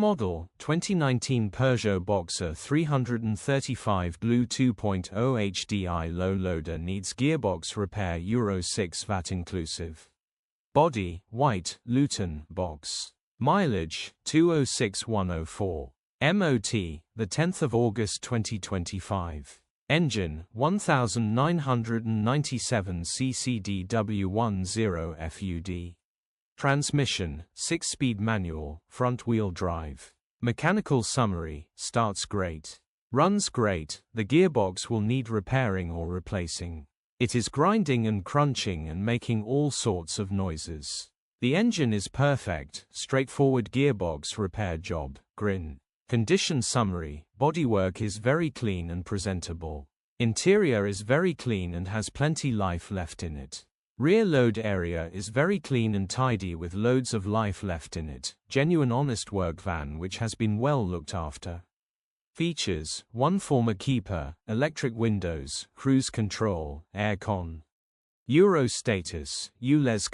Model, 2019 Peugeot Boxer 335 Blue 2.0 HDI low loader needs gearbox repair Euro 6 Vat Inclusive. Body, white, Luton, box. Mileage, 206,104. MOT, the 10th of August 2025. Engine, 1997 ccdw10 FUD. Transmission, 6-speed manual, front-wheel drive. Mechanical summary, starts great. Runs great, the gearbox will need repairing or replacing. It is grinding and crunching and making all sorts of noises. The engine is perfect, straightforward gearbox repair job, grin. Condition summary, bodywork is very clean and presentable. Interior is very clean and has plenty life left in it. Rear load area is very clean and tidy with loads of life left in it. Genuine honest work van which has been well looked after. Features, 1 former keeper, electric windows, cruise control, aircon. Euro status, Ulez